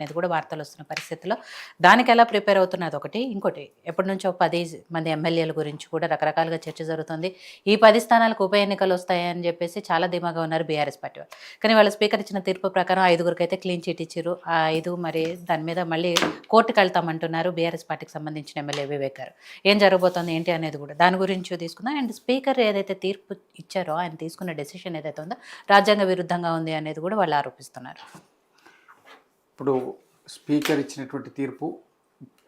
అనేది కూడా వార్తలు వస్తున్న పరిస్థితిలో దానికి ఎలా ప్రిపేర్ అవుతున్నది ఒకటి. ఇంకోటి ఎప్పటి నుంచో 10 మంది ఎమ్మెల్యేల గురించి కూడా రకరకాలుగా చర్చ జరుగుతుంది. ఈ 10 స్థానాలకు ఉప ఎన్నికలు వస్తాయని చెప్పేసి చాలా ధీమాగా ఉన్నారు బీఆర్ఎస్ పార్టీ వాళ్ళు. కానీ వాళ్ళ స్పీకర్ ఇచ్చిన తీర్పు ప్రకారం 5గురికైతే క్లీన్ చిట్ ఇచ్చారు. ఆ 5 మరి దాని మీద మళ్ళీ కోర్టుకు వెళ్తామంటున్నారు బీఆర్ఎస్ పార్టీకి సంబంధించిన ఎమ్మెల్యే వివేక్ గారు. ఏం జరగబోతోంది ఏంటి అనేది కూడా దాని గురించి తీసుకుందాం. అండ్ స్పీకర్ ఏదైతే తీర్పు ఇచ్చారో ఆయన తీసుకున్న డెసిషన్ ఏదైతే ఉందో రాజ్యాంగ విరుద్ధంగా ఉంది అనేది కూడా వాళ్ళు ఆరోపిస్తున్నారు. ఇప్పుడు స్పీకర్ ఇచ్చినటువంటి తీర్పు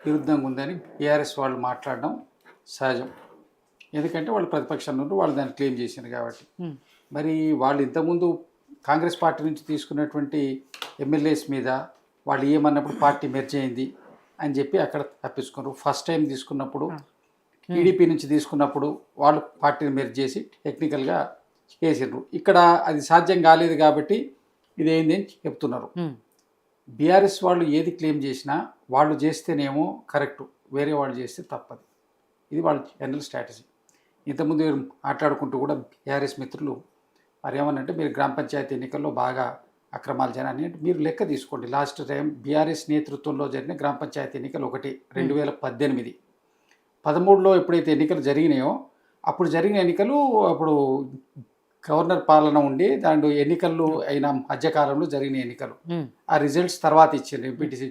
విరుద్ధంగా ఉందని బీఆర్ఎస్ వాళ్ళు మాట్లాడడం సహజం. ఎందుకంటే వాళ్ళు ప్రతిపక్షంలో వాళ్ళు దాన్ని క్లెయిమ్ చేశారు కాబట్టి. మరి వాళ్ళు ఇంతకుముందు కాంగ్రెస్ పార్టీ నుంచి తీసుకున్నటువంటి ఎమ్మెల్యేస్ మీద వాళ్ళు ఏమన్నప్పుడు పార్టీ మెర్జ్ అయింది అని చెప్పి అక్కడ తప్పించుకున్నారు. ఫస్ట్ టైం తీసుకున్నప్పుడు టీడీపీ నుంచి తీసుకున్నప్పుడు వాళ్ళు పార్టీని మెర్జ్ చేసి టెక్నికల్గా చేసిండ్రు. ఇక్కడ అది సాధ్యం కాలేదు కాబట్టి ఇదేంది అని చెప్తున్నారు. బీఆర్ఎస్ వాళ్ళు ఏది క్లెయిమ్ చేసినా వాళ్ళు చేస్తేనేమో కరెక్టు, వేరే వాళ్ళు చేస్తే తప్పదు. ఇది వాళ్ళ జనరల్ స్ట్రాటజీ. ఇంతకుముందు మాట్లాడుకుంటూ కూడా బీఆర్ఎస్ మిత్రులు మరి ఏమన్నంటే మీరు గ్రామ పంచాయతీ ఎన్నికల్లో బాగా అక్రమాలు జనాన్ని అంటే మీరు లెక్క తీసుకోండి. లాస్ట్ టైం బీఆర్ఎస్ నేతృత్వంలో జరిగిన గ్రామ పంచాయతీ ఎన్నికలు 2018, 13లో ఎప్పుడైతే ఎన్నికలు జరిగినాయో అప్పుడు జరిగిన ఎన్నికలు అప్పుడు గవర్నర్ పాలన ఉండి దాంట్లో ఎన్నికలు అయిన మధ్యకాలంలో జరిగిన ఎన్నికలు ఆ రిజల్ట్స్ తర్వాత ఇచ్చారు. ఎంపీటీసీ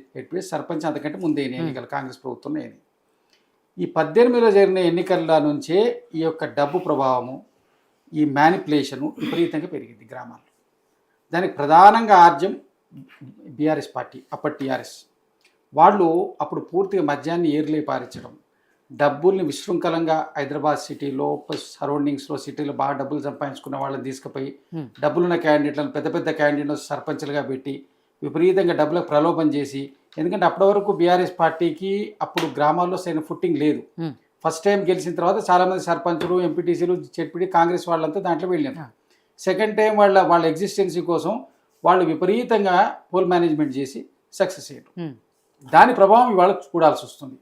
సర్పంచ్ అంతకంటే ముందే ఎన్నికలు కాంగ్రెస్ ప్రభుత్వం అయింది. ఈ 18లో జరిగిన ఎన్నికల నుంచే ఈ యొక్క డబ్బు ప్రభావము, ఈ మ్యానిపులేషను విపరీతంగా పెరిగింది గ్రామాల్లో. దానికి ప్రధానంగా ఆర్జం బీఆర్ఎస్ పార్టీ, అప్పటి టీఆర్ఎస్ వాళ్ళు అప్పుడు పూర్తిగా మద్యాన్ని ఏర్లే పారించడం, డబ్బుల్ని విశృంఖలంగా హైదరాబాద్ సిటీలో సరౌండింగ్స్లో సిటీలో బాగా డబ్బులు సంపాదించుకున్న వాళ్ళని తీసుకుపోయి డబ్బులున్న క్యాండిడేట్లను పెద్ద పెద్ద క్యాండిడేట్లను సర్పంచ్లుగా పెట్టి విపరీతంగా డబ్బులకు ప్రలోభం చేసి, ఎందుకంటే అప్పటి వరకు బీఆర్ఎస్ పార్టీకి అప్పుడు గ్రామాల్లో సరైన ఫుట్టింగ్ లేదు. ఫస్ట్ టైం గెలిచిన తర్వాత చాలామంది సర్పంచులు, ఎంపీటీసీలు, జెడ్పీటీ కాంగ్రెస్ వాళ్ళంతా దాంట్లో వెళ్ళారు. సెకండ్ టైం వాళ్ళ ఎగ్జిస్టెన్సీ కోసం వాళ్ళు విపరీతంగా పోల్ మేనేజ్మెంట్ చేసి సక్సెస్ అయ్యారు. దాని ప్రభావం ఇవాళ చూడాల్సి వస్తుంది.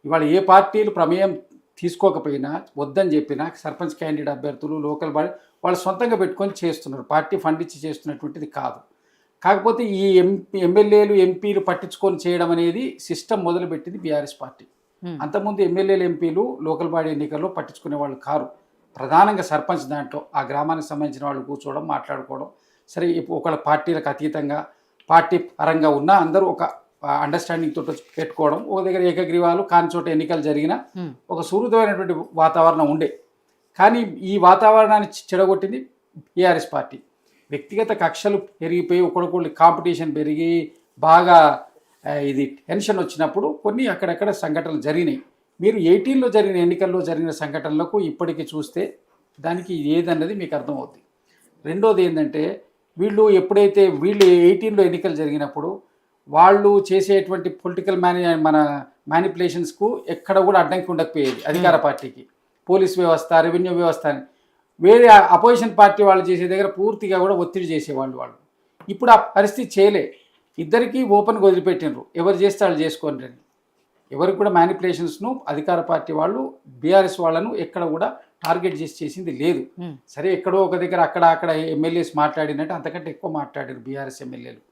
ఇవాళ ఏ పార్టీలు ప్రమేయం తీసుకోకపోయినా వద్దని చెప్పినా సర్పంచ్ క్యాండిడేట్ అభ్యర్థులు లోకల్ బాడీ వాళ్ళు సొంతంగా పెట్టుకొని చేస్తున్నారు. పార్టీ ఫండ్ ఇచ్చి చేస్తున్నటువంటిది కాదు. కాకపోతే ఈ ఎమ్మెల్యేలు ఎంపీలు పట్టించుకొని చేయడం అనేది సిస్టమ్ మొదలుపెట్టింది బీఆర్ఎస్ పార్టీ. అంతకుముందు ఎమ్మెల్యేలు ఎంపీలు లోకల్ బాడీ ఎన్నికల్లో పట్టించుకునే వాళ్ళు కారు. ప్రధానంగా సర్పంచ్ దాంట్లో ఆ గ్రామానికి సంబంధించిన వాళ్ళు కూర్చోవడం, మాట్లాడుకోవడం. సరే ఒకళ్ళ పార్టీలకు అతీతంగా పార్టీ పరంగా ఉన్న అందరూ ఒక అండర్స్టాండింగ్ తోటి పెట్టుకోవడం, ఒక దగ్గర ఏకగ్రీవాలు కాని చోట ఎన్నికలు జరిగిన ఒక సుహృదమైనటువంటి వాతావరణం ఉండే. కానీ ఈ వాతావరణాన్ని చెడగొట్టింది బీఆర్ఎస్ పార్టీ. వ్యక్తిగత కక్షలు పెరిగిపోయి ఒకరికొకళ్ళు కాంపిటీషన్ పెరిగి బాగా ఇది టెన్షన్ వచ్చినప్పుడు కొన్ని అక్కడక్కడ సంఘటనలు జరిగినాయి. మీరు 18లో జరిగిన ఎన్నికల్లో జరిగిన సంఘటనలకు ఇప్పటికీ చూస్తే దానికి ఏదన్నది మీకు అర్థమవుతుంది. రెండోది ఏంటంటే వీళ్ళు 18లో ఎన్నికలు జరిగినప్పుడు వాళ్ళు చేసేటువంటి పొలిటికల్ మన మ్యానిపులేషన్స్కు ఎక్కడ కూడా అడ్డంకి ఉండకపోయేది అధికార పార్టీకి. పోలీస్ వ్యవస్థ, రెవెన్యూ వ్యవస్థ అని వేరే అపోజిషన్ పార్టీ వాళ్ళు చేసే దగ్గర పూర్తిగా కూడా ఒత్తిడి చేసేవాళ్ళు వాళ్ళు. ఇప్పుడు ఆ పరిస్థితి చేయలే. ఇద్దరికీ ఓపెన్గా వదిలిపెట్టినరు, ఎవరు చేస్తే వాళ్ళు చేసుకోండి అని. ఎవరికి కూడా మ్యానిపులేషన్స్ను అధికార పార్టీ వాళ్ళు బీఆర్ఎస్ వాళ్ళను ఎక్కడ కూడా టార్గెట్ చేసింది లేదు. సరే ఎక్కడో ఒక దగ్గర అక్కడ ఎమ్మెల్యేస్ మాట్లాడినట్టు అంతకంటే ఎక్కువ మాట్లాడారు బీఆర్ఎస్ ఎమ్మెల్యేలు.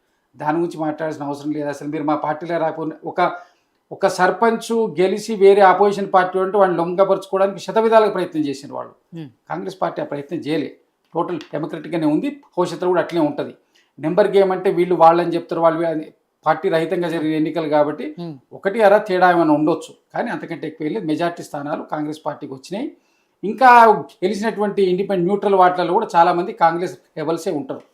దాని గురించి మాట్లాడాల్సిన అవసరం లేదు. అసలు మీరు మా పార్టీలో రాకుండా ఒక సర్పంచ్ గెలిచి వేరే ఆపోజిషన్ పార్టీ ఉంటే వాళ్ళు లొంగపరుచుకోవడానికి శతవిధాలుగా ప్రయత్నం చేసిన వాళ్ళు. కాంగ్రెస్ పార్టీ ఆ ప్రయత్నం చేయలే. టోటల్ డెమోక్రటిక్గానే ఉంది. భవిష్యత్తులో కూడా అట్లనే ఉంటుంది. నెంబర్ గేమ్ అంటే వీళ్ళు వాళ్ళని చెప్తారు, వాళ్ళు పార్టీ రహితంగా జరిగిన ఎన్నికలు కాబట్టి ఒకటి అరా తేడా ఏమైనా ఉండొచ్చు. కానీ అంతకంటే ఎక్కువ వెళ్ళి మెజార్టీ స్థానాలు కాంగ్రెస్ పార్టీకి వచ్చినాయి. ఇంకా గెలిచినటువంటి ఇండిపెండెంట్ న్యూట్రల్ వాటిలలో కూడా చాలామంది కాంగ్రెస్ రెబల్సే ఉంటారు.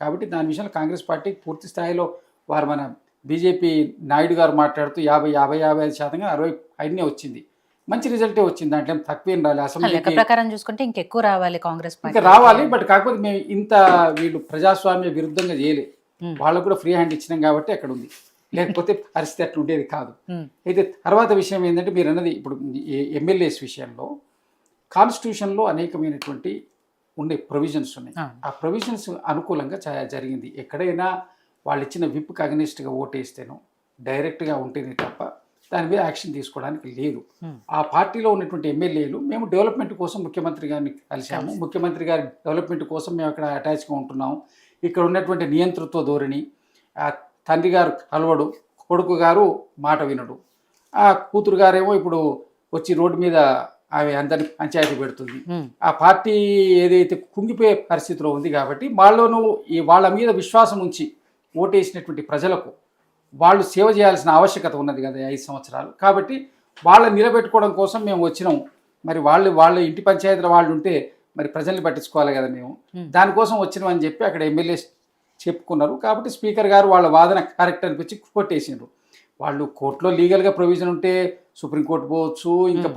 కాబట్టి దాని విషయంలో కాంగ్రెస్ పార్టీ పూర్తి స్థాయిలో వారు మన బీజేపీ నాయుడు గారు మాట్లాడుతూ 55% 65 వచ్చింది. మంచి రిజల్టే వచ్చింది. దాంట్లో తక్కువేం రాలి. అసెంబ్లీ ప్రకారం చూసుకుంటే ఇంకెక్కువ రావాలి కాంగ్రెస్ ఇంకా రావాలి. బట్ కాకపోతే మేము ఇంత వీళ్ళు ప్రజాస్వామ్య విరుద్ధంగా చేయలే. వాళ్ళకు కూడా ఫ్రీ హ్యాండ్ ఇచ్చినాం కాబట్టి అక్కడ ఉంది. లేకపోతే పరిస్థితి అట్లా ఉండేది కాదు. అయితే తర్వాత విషయం ఏంటంటే మీరు అన్నది ఇప్పుడు ఎమ్మెల్యేస్ విషయంలో కాన్స్టిట్యూషన్లో అనేకమైనటువంటి ఉండే ప్రొవిజన్స్ ఉన్నాయి. ఆ ప్రొవిజన్స్ అనుకూలంగా జరిగింది. ఎక్కడైనా వాళ్ళు ఇచ్చిన విప్కి అగనిస్ట్గా ఓటేస్తేనో డైరెక్ట్గా ఉంటేనే తప్ప దాని మీద యాక్షన్ తీసుకోవడానికి లేదు. ఆ పార్టీలో ఉన్నటువంటి ఎమ్మెల్యేలు మేము డెవలప్మెంట్ కోసం ముఖ్యమంత్రి గారిని కలిసాము, ముఖ్యమంత్రి గారి డెవలప్మెంట్ కోసం మేము అక్కడ అటాచ్గా ఉంటున్నాము, ఇక్కడ ఉన్నటువంటి నియంతృత్వ ధోరణి తండ్రి గారు కలవడు, కొడుకు గారు మాట వినడు. ఆ కూతురు గారేమో ఇప్పుడు వచ్చి రోడ్డు మీద ఆమె అందరిని పంచాయతీ పెడుతుంది. ఉమ్, ఆ పార్టీ ఏదైతే కుంగిపోయే పరిస్థితిలో ఉంది కాబట్టి వాళ్ళను వాళ్ళ మీద విశ్వాసం ఉంచి ఓటేసినటువంటి ప్రజలకు వాళ్ళు సేవ చేయాల్సిన ఆవశ్యకత ఉన్నది కదా 5 సంవత్సరాలు. కాబట్టి వాళ్ళని నిలబెట్టుకోవడం కోసం మేము వచ్చినాం. మరి వాళ్ళ ఇంటి పంచాయతీలో వాళ్ళు ఉంటే మరి ప్రజల్ని పట్టించుకోవాలి కదా మేము. దానికోసం వచ్చినామని చెప్పి అక్కడ ఎమ్మెల్యే చెప్పుకున్నారు. కాబట్టి స్పీకర్ గారు వాళ్ళ వాదన కరెక్ట్ అనిపించి కొట్టేసిండ్రు. వాళ్ళు కోర్టులో లీగల్గా ప్రొవిజన్ ఉంటే సుప్రీంకోర్టు పోవచ్చు, ఇంకా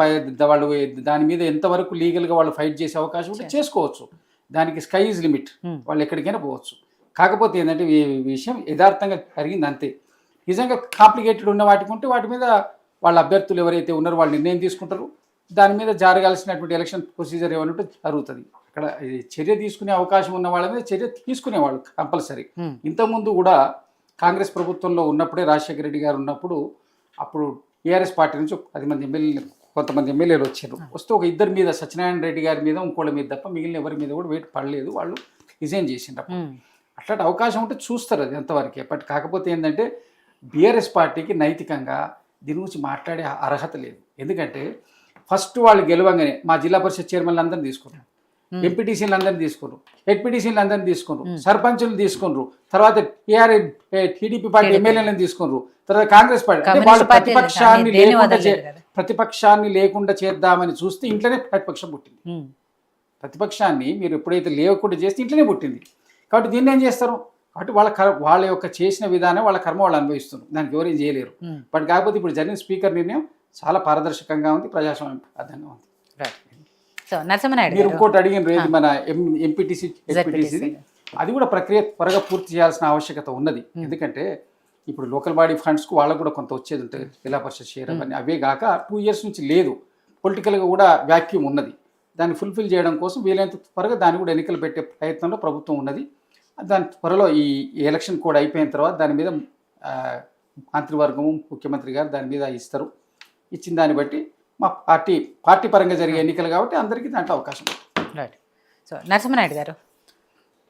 వాళ్ళు దాని మీద ఎంతవరకు లీగల్గా వాళ్ళు ఫైట్ చేసే అవకాశం ఉంటే చేసుకోవచ్చు. దానికి స్కై ఈజ్ లిమిట్, వాళ్ళు ఎక్కడికైనా పోవచ్చు. కాకపోతే ఏంటంటే ఈ విషయం యథార్థంగా జరిగింది అంతే. నిజంగా కాంప్లికేటెడ్ ఉన్న వాటికి ఉంటే వాటి మీద వాళ్ళ అభ్యర్థులు ఎవరైతే ఉన్నారో వాళ్ళు నిర్ణయం తీసుకుంటారు. దాని మీద జరగాల్సినటువంటి ఎలక్షన్ ప్రొసీజర్ ఏమన్నట్టు జరుగుతుంది. అక్కడ చర్య తీసుకునే అవకాశం ఉన్న వాళ్ళ మీద చర్య తీసుకునేవాళ్ళు కంపల్సరీ. ఇంతకుముందు కూడా కాంగ్రెస్ ప్రభుత్వంలో ఉన్నప్పుడే రాజశేఖర రెడ్డి గారు ఉన్నప్పుడు అప్పుడు టీఆర్ఎస్ పార్టీ నుంచి 10 మంది ఎమ్మెల్యేలు, కొంతమంది ఎమ్మెల్యేలు వచ్చారు. వస్తే ఒక ఇద్దరి మీద, సత్యనారాయణ రెడ్డి గారి మీద, ఇంకోళ్ళ మీద తప్ప మిగిలిన ఎవరి మీద కూడా వెయిట్ పడలేదు. వాళ్ళు రిజైన్ చేసిండ్రు. అట్లాంటి అవకాశం ఉంటే చూస్తారు, అది ఎంతవరకే. బట్ కాకపోతే ఏంటంటే బీఆర్ఎస్ పార్టీకి నైతికంగా దీని గురించి మాట్లాడే అర్హత లేదు. ఎందుకంటే ఫస్ట్ వాళ్ళు గెలవంగానే మా జిల్లా పరిషత్ చైర్మన్లు అందరినీ తీసుకున్నారు, ఎంపీటీసీలు అందరినీ తీసుకున్నారు, హెడ్పీటీసీలు అందరినీ తీసుకున్నారు, సర్పంచులు తీసుకున్నారు, తర్వాత టీడీపీ పార్టీ ఎమ్మెల్యేలను తీసుకున్నారు, తర్వాత కాంగ్రెస్ పార్టీ. అంటే వాళ్ళు ప్రతిపక్షాన్ని లేకుండా చేద్దామని చూస్తే ఇంట్లోనే ప్రతిపక్షం పుట్టింది. ప్రతిపక్షాన్ని మీరు ఎప్పుడైతే లేకుండా చేస్తే ఇంట్లోనే పుట్టింది. కాబట్టి దీన్ని ఏం చేస్తారు? కాబట్టి వాళ్ళ యొక్క చేసిన విధానం, వాళ్ళ కర్మ వాళ్ళు అనుభవిస్తున్నారు, దానికి ఎవరేం చేయలేరు. బట్ కాకపోతే ఇప్పుడు జరిగిన స్పీకర్ నిర్ణయం చాలా పారదర్శకంగా ఉంది, ప్రజాస్వామ్యబద్ధంగా ఉంది. సో నరసింహనాయుడు మీరు ఇంకోటి అడిగిన రేది మన ఎంపీటీసీ అది కూడా ప్రక్రియ త్వరగా పూర్తి చేయాల్సిన ఆవశ్యకత ఉన్నది. ఎందుకంటే ఇప్పుడు లోకల్ బాడీ ఫండ్స్కు వాళ్ళకు కూడా కొంత వచ్చేది ఉంటుంది, జిల్లా పరిషత్ షేర్ అవన్నీ. అవే కాక 2 years నుంచి లేదు, పొలిటికల్గా కూడా వ్యాక్యూమ్ ఉన్నది. దాన్ని ఫుల్ఫిల్ చేయడం కోసం వీలైనంత త్వరగా దాన్ని కూడా ఎన్నికలు పెట్టే ప్రయత్నంలో ప్రభుత్వం ఉన్నది. దాని త్వరలో ఈ ఎలక్షన్ కోడ్ అయిపోయిన తర్వాత దాని మీద మంత్రివర్గము, ముఖ్యమంత్రి గారు దాని మీద ఇస్తారు. ఇచ్చిన దాన్ని బట్టి మా పార్టీ పరంగా జరిగే ఎన్నికలు కాబట్టి అందరికీ దాంట్లో అవకాశం ఉంది. రైట్. సో నరసింహనాయుడు గారు,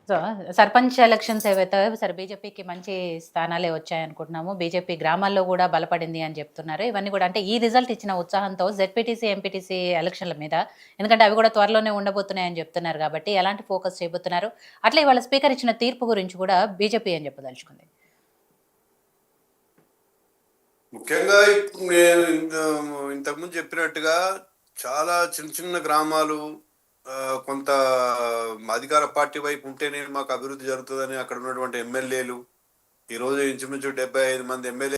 సో సర్పంచ్ ఎలక్షన్స్ ఏవైతే సరే బీజేపీకి మంచి స్థానాలే వచ్చాయనుకుంటున్నాము, బీజేపీ గ్రామాల్లో కూడా బలపడింది అని చెప్తున్నారు. ఇవన్నీ కూడా అంటే ఈ రిజల్ట్ ఇచ్చిన ఉత్సాహంతో జెడ్పీటీసీ, ఎంపీటీసీ ఎలక్షన్ల మీద, ఎందుకంటే అవి కూడా త్వరలోనే ఉండబోతున్నాయని చెప్తున్నారు కాబట్టి ఎలాంటి ఫోకస్ చేయబోతున్నారు? అట్లే ఇవాళ స్పీకర్ ఇచ్చిన తీర్పు గురించి కూడా బీజేపీ అని చెప్పదలుచుకుంది. ముఖ్యంగా నేను ఇంతకుముందు చెప్పినట్టుగా చాలా చిన్న చిన్న గ్రామాలు కొంత అధికార పార్టీ వైపు ఉంటేనే మాకు అభివృద్ధి జరుగుతుందని అక్కడ ఉన్నటువంటి ఎమ్మెల్యేలు ఈరోజు ఇంచుమించు 75 మంది ఎమ్మెల్యే